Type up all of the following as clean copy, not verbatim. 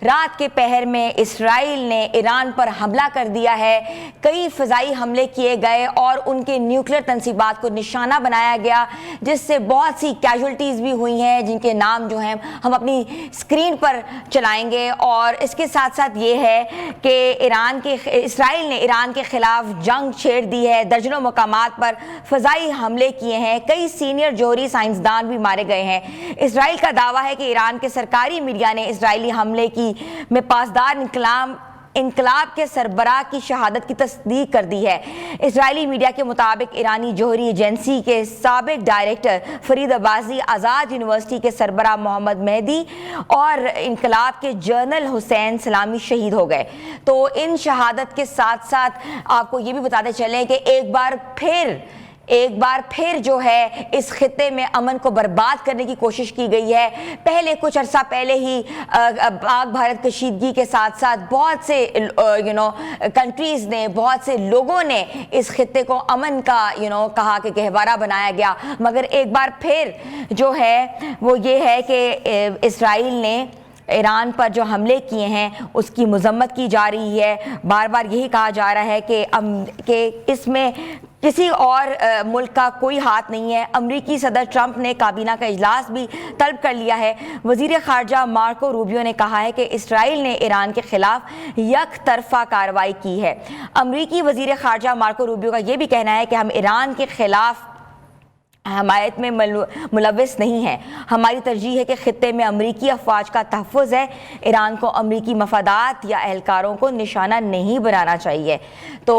رات کے پہر میں اسرائیل نے ایران پر حملہ کر دیا ہے، کئی فضائی حملے کیے گئے اور ان کے نیوکلیر تنصیبات کو نشانہ بنایا گیا، جس سے بہت سی کیجولٹیز بھی ہوئی ہیں جن کے نام جو ہیں ہم اپنی اسکرین پر چلائیں گے۔ اور اس کے ساتھ ساتھ یہ ہے کہ اسرائیل نے ایران کے خلاف جنگ چھیڑ دی ہے، درجنوں مقامات پر فضائی حملے کیے ہیں، کئی سینئر جوہری سائنسدان بھی مارے گئے ہیں۔ اسرائیل کا دعویٰ ہے کہ ایران کے سرکاری میڈیا نے اسرائیلی حملے میں پاسدار انقلاب کے سربراہ کی شہادت کی تصدیق کر دی ہے۔ اسرائیلی میڈیا کے مطابق ایرانی جوہری ایجنسی کے سابق ڈائریکٹر فرید عباسی، آزاد یونیورسٹی کے سربراہ محمد مہدی اور انقلاب کے جنرل حسین سلامی شہید ہو گئے۔ تو ان شہادت کے ساتھ ساتھ آپ کو یہ بھی بتاتے چلیں کہ ایک بار پھر جو ہے اس خطے میں امن کو برباد کرنے کی کوشش کی گئی ہے۔ پہلے کچھ عرصہ پہلے ہی پاک بھارت کشیدگی کے ساتھ ساتھ بہت سے کنٹریز نے، بہت سے لوگوں نے اس خطے کو امن کا کہا کہ گہوارہ بنایا گیا، مگر ایک بار پھر جو ہے وہ یہ ہے کہ اسرائیل نے ایران پر جو حملے کیے ہیں اس کی مذمت کی جا رہی ہے۔ بار بار یہی کہا جا رہا ہے کہ اس میں کسی اور ملک کا کوئی ہاتھ نہیں ہے۔ امریکی صدر ٹرمپ نے کابینہ کا اجلاس بھی طلب کر لیا ہے۔ وزیر خارجہ مارکو روبیو نے کہا ہے کہ اسرائیل نے ایران کے خلاف یک طرفہ کارروائی کی ہے۔ امریکی وزیر خارجہ مارکو روبیو کا یہ بھی کہنا ہے کہ ہم ایران کے خلاف حمایت میں ملوث نہیں ہیں، ہماری ترجیح ہے کہ خطے میں امریکی افواج کا تحفظ ہے، ایران کو امریکی مفادات یا اہلکاروں کو نشانہ نہیں بنانا چاہیے۔ تو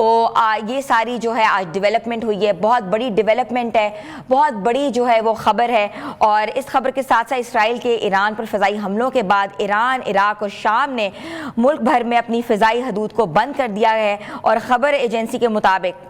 یہ ساری جو ہے آج ڈیولپمنٹ ہوئی ہے، بہت بڑی ڈیولپمنٹ ہے، بہت بڑی جو ہے وہ خبر ہے۔ اور اس خبر کے ساتھ ساتھ اسرائیل کے ایران پر فضائی حملوں کے بعد ایران، عراق اور شام نے ملک بھر میں اپنی فضائی حدود کو بند کر دیا ہے۔ اور خبر ایجنسی کے مطابق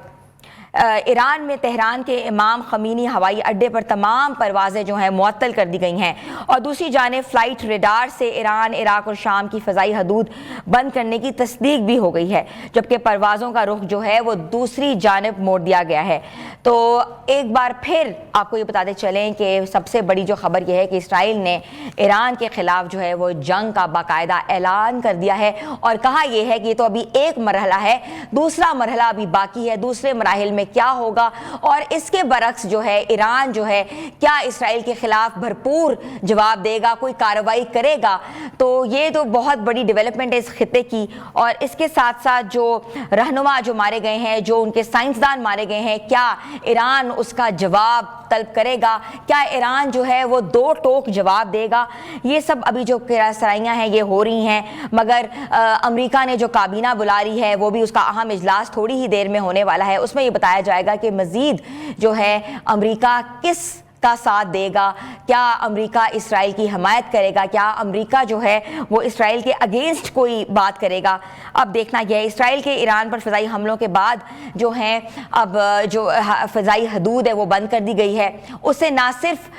ایران میں تہران کے امام خمینی ہوائی اڈے پر تمام پروازیں جو ہیں معطل کر دی گئی ہیں، اور دوسری جانب فلائٹ ریڈار سے ایران، عراق اور شام کی فضائی حدود بند کرنے کی تصدیق بھی ہو گئی ہے، جبکہ پروازوں کا رخ جو ہے وہ دوسری جانب موڑ دیا گیا ہے۔ تو ایک بار پھر آپ کو یہ بتاتے چلیں کہ سب سے بڑی جو خبر یہ ہے کہ اسرائیل نے ایران کے خلاف جو ہے وہ جنگ کا باقاعدہ اعلان کر دیا ہے، اور کہا یہ ہے کہ یہ تو ابھی ایک مرحلہ ہے، دوسرا مرحلہ ابھی باقی ہے، دوسرے مراحل میں کیا ہوگا، اور اس کے برعکس جو ہے ایران جو ہے کیا اسرائیل کے خلاف بھرپور جواب دے گا، کوئی کارروائی کرے گا۔ تو یہ تو بہت بڑی ڈیولپمنٹ ہے اس خطے کی۔ اور اس کے ساتھ ساتھ جو رہنما جو مارے گئے ہیں، جو ان کے سائنسدان مارے گئے ہیں، کیا ایران اس کا جواب طلب کرے گا، کیا ایران جو ہے وہ دو ٹوک جواب دے گا، یہ سب ابھی جو سرائیاں ہیں یہ ہو رہی ہیں۔ مگر امریکہ نے جو کابینہ بلا رہی ہے وہ بھی اس کا اہم اجلاس تھوڑی ہی دیر میں ہونے والا ہے، اس میں یہ بتایا جائے گا کہ مزید جو ہے امریکہ کس کا ساتھ دے گا، کیا امریکہ اسرائیل کی حمایت کرے گا، کیا امریکہ جو ہے وہ اسرائیل کے اگینسٹ کوئی بات کرے گا۔ اب دیکھنا یہ ہے، اسرائیل کے ایران پر فضائی حملوں کے بعد جو ہیں اب جو فضائی حدود ہے وہ بند کر دی گئی ہے، اس سے نہ صرف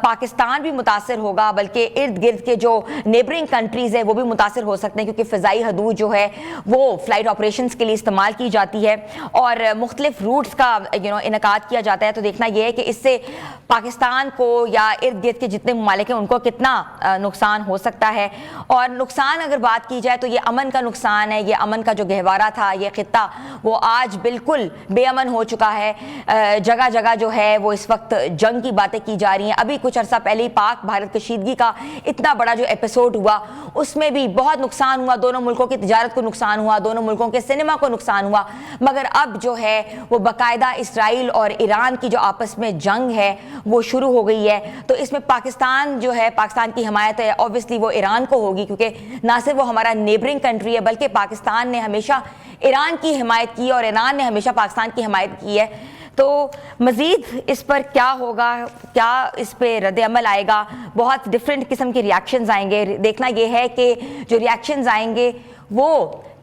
پاکستان بھی متاثر ہوگا بلکہ ارد گرد کے جو نیبرنگ کنٹریز ہیں وہ بھی متاثر ہو سکتے ہیں، کیونکہ فضائی حدود جو ہے وہ فلائٹ آپریشنز کے لیے استعمال کی جاتی ہے اور مختلف روٹس کا انعقاد کیا جاتا ہے۔ تو دیکھنا یہ ہے کہ اس سے پاکستان کو یا ارد گرد کے جتنے ممالک ہیں ان کو کتنا نقصان ہو سکتا ہے۔ اور نقصان اگر بات کی جائے تو یہ امن کا نقصان ہے، یہ امن کا جو گہوارہ تھا، یہ خطہ وہ آج بالکل بے امن ہو چکا ہے۔ جگہ جگہ جو ہے وہ اس وقت جنگ کی باتیں کی جا رہی ہیں۔ ابھی کچھ عرصہ پہلے ہی پاک بھارت کشیدگی کا اتنا بڑا جو ایپیسوڈ ہوا اس میں بھی بہت نقصان ہوا، دونوں ملکوں کی تجارت کو نقصان ہوا، دونوں ملکوں کے سینما کو نقصان ہوا، مگر اب جو ہے وہ باقاعدہ اسرائیل اور ایران کی جو آپس میں جنگ ہے وہ شروع ہو گئی ہے۔ تو اس میں پاکستان جو ہے، پاکستان کی حمایت ہے اوبویسلی وہ ایران کو ہوگی، کیونکہ نہ صرف وہ ہمارا نیبرنگ کنٹری ہے بلکہ پاکستان نے ہمیشہ ایران کی حمایت کی اور ایران نے ہمیشہ پاکستان کی حمایت کی ہے۔ تو مزید اس پر کیا ہوگا، کیا اس پہ رد عمل آئے گا، بہت ڈیفرنٹ قسم کے ریاکشنز آئیں گے۔ دیکھنا یہ ہے کہ جو ریاکشنز آئیں گے وہ